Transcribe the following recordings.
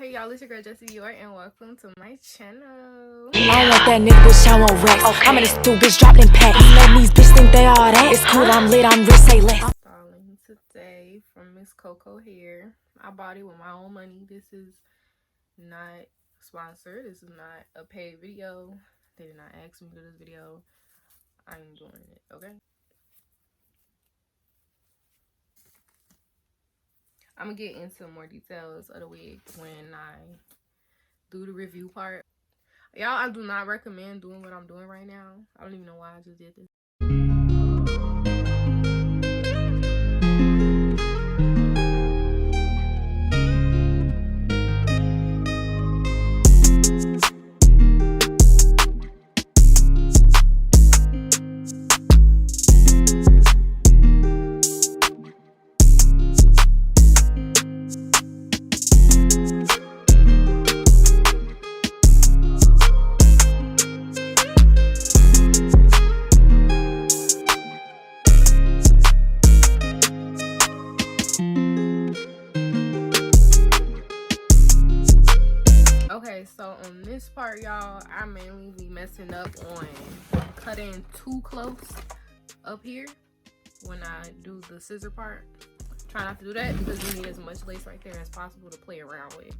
Hey y'all, it's your girl Jessicaashleypromo and welcome to my channel. I want that nigga, bitch, I want racks. I'm in this stupid bitch, drop them packs. Let these bitch think they all that. It's cool, I'm lit, I'm rich, say less. Installing today from Mscoco Hair. I bought it with my own money. This is not sponsored. This is not a paid video. They did not ask me to do this video. I'm doing it, okay? I'm gonna get into more details of the wig when I do the review part. Y'all, I do not recommend doing what I'm doing right now. I don't even know why I just did this. Okay, so on this part, y'all, I mainly be messing up on cutting too close up here when I do the scissor part. Try not to do that because you need as much lace right there as possible to play around with.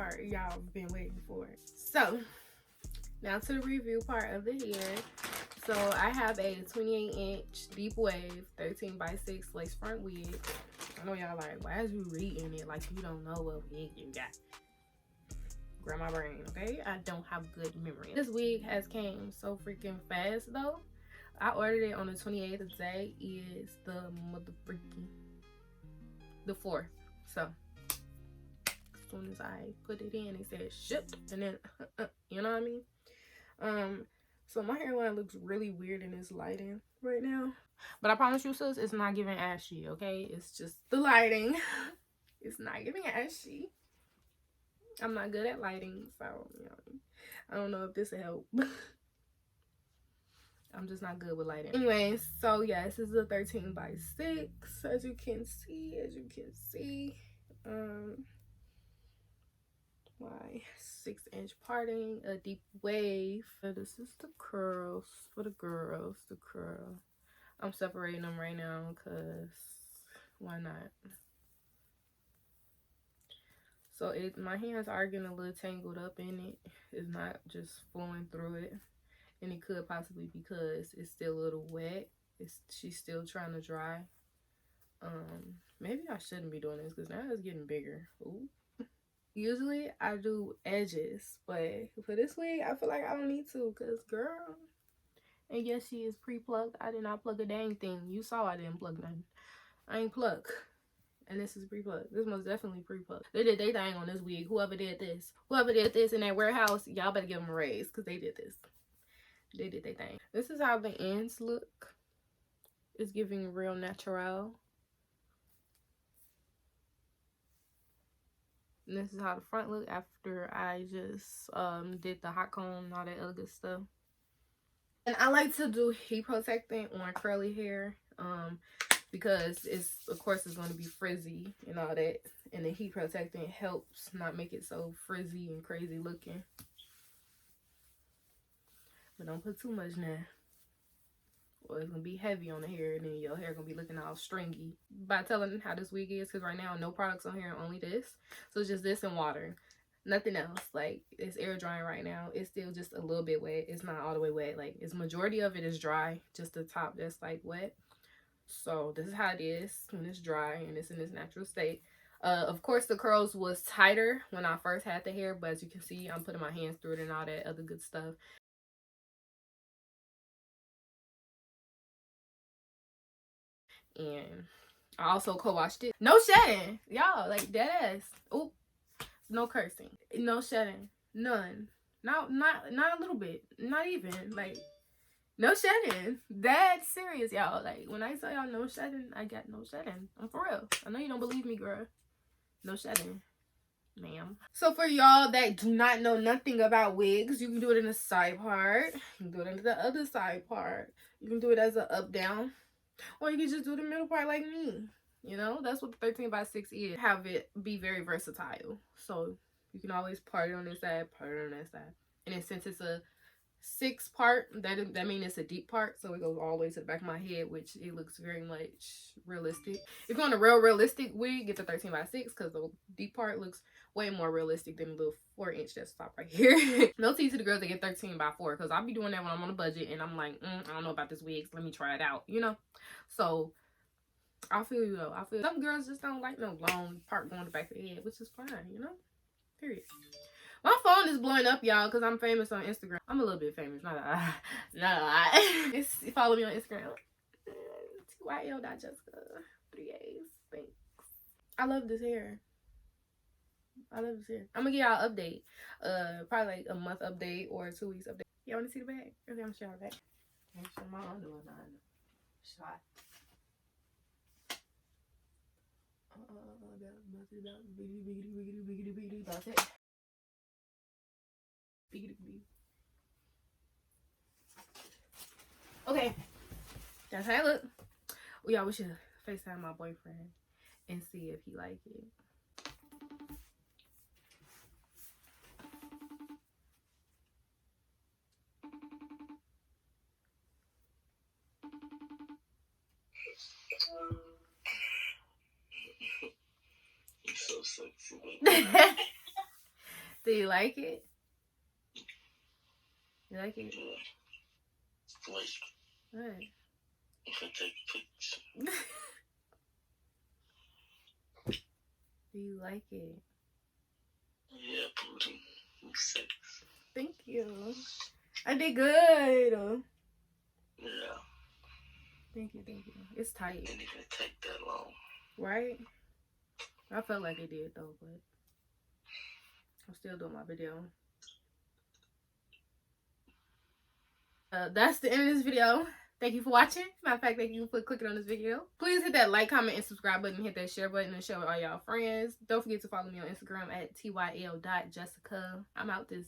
part y'all been waiting for. So now to the review part of the hair. So I have a 28-inch Deep Wave 13x6 lace front wig. I know y'all like, why is you reading it like you don't know what wig you got? Grab my brain, okay? I don't have good memory. This wig has came so freaking fast though. I ordered it on the 28th. Today is the the 4th. So as soon as I put it in, it said shipped, and then you know what I mean? So my hairline looks really weird in this lighting right now. But I promise you, sis, it's not giving ashy, okay? It's just the lighting. It's not giving ashy. I'm not good at lighting, so you know, I don't know if this will help. I'm just not good with lighting. Anyways, so yeah, this is a 13x6, as you can see. My 6-inch parting, a deep wave. This is the curls for the girls, the curl. I'm separating them right now because why not? So my hands are getting a little tangled up in it. It's not just flowing through it, and it could possibly because it's still a little wet. She's still trying to dry. Maybe I shouldn't be doing this because now it's getting bigger. Ooh. Usually I do edges, but for this wig I feel like I don't need to because girl. And yes, she is pre-plugged. I did not plug a dang thing. You saw I didn't plug nothing. I ain't plug. And this is pre-plugged. This most definitely pre-plugged. They did their thing on this wig. Whoever did this in that warehouse, y'all better give them a raise because they did this. They did their thing. This is how the ends look. It's giving real natural. And this is how the front look after I just did the hot comb and all that other good stuff. And I like to do heat protectant on curly hair because of course it's going to be frizzy and all that, and the heat protectant helps not make it so frizzy and crazy looking. But don't put too much now, or it's gonna be heavy on the hair and then your hair gonna be looking all stringy. By telling how this wig is, because right now no products on here, only this. So it's just this and water, nothing else. Like, it's air drying right now. It's still just a little bit wet. It's not all the way wet. Like, it's majority of it is dry, just the top that's like wet. So this is how it is when it's dry and it's in its natural state. Of course the curls was tighter when I first had the hair, but as you can see, I'm putting my hands through it and all that other good stuff. And I also co-washed it. No shedding, y'all, like dead ass. Oop, no cursing, no shedding, none. Not a little bit, not even, like, no shedding. That's serious, y'all. Like, when I tell y'all no shedding, I got no shedding. I'm for real. I know you don't believe me, girl. No shedding, ma'am. So for y'all that do not know nothing about wigs, you can do it in the side part. You can do it into the other side part. You can do it as a up down. Or you can just do the middle part like me. You know, that's what the 13x6 is. Have it be very versatile. So you can always part it on this side, part it on that side. And then since it's a 6 part, that means it's a deep part, so it goes all the way to the back of my head, which it looks very much realistic. If you want a real realistic wig, get the 13x6 because the deep part looks way more realistic than the little 4-inch that's top right here. No tea to the girls that get 13x4 because I'll be doing that when I'm on a budget and I'm like, I don't know about this wig, so let me try it out, you know. So I feel you though. I feel some girls just don't like no long part going to the back of the head, which is fine, you know. Period. My phone is blowing up, y'all, because I'm famous on Instagram. I'm a little bit famous, not a lot. Follow me on Instagram. Tyl.jessicaaa, 3 A's. Thanks. I love this hair. I love this hair. I'm gonna give y'all an update. Probably like a month update or 2 weeks update. Y'all wanna see the bag? Okay, I'm gonna show y'all the bag. I'm gonna show my underwear now. Shot. That's it. Okay, that's how I look. Oh, y'all, we should FaceTime my boyfriend and see if he like it. You're so sexy. Do you like it? You like it? Yeah. Wait. What? If I take pictures. Do you like it? Yeah, booty. Sex. Thank you. I did good. Yeah. Thank you. It's tight. Didn't even take that long. Right? I felt like it did though, but I'm still doing my video. That's the end of this video. Thank you for watching. Matter of fact, thank you for clicking on this video. Please hit that like, comment, and subscribe button. Hit that share button and share with all y'all friends. Don't forget to follow me on Instagram at tyl.jessicaaa. I'm out this.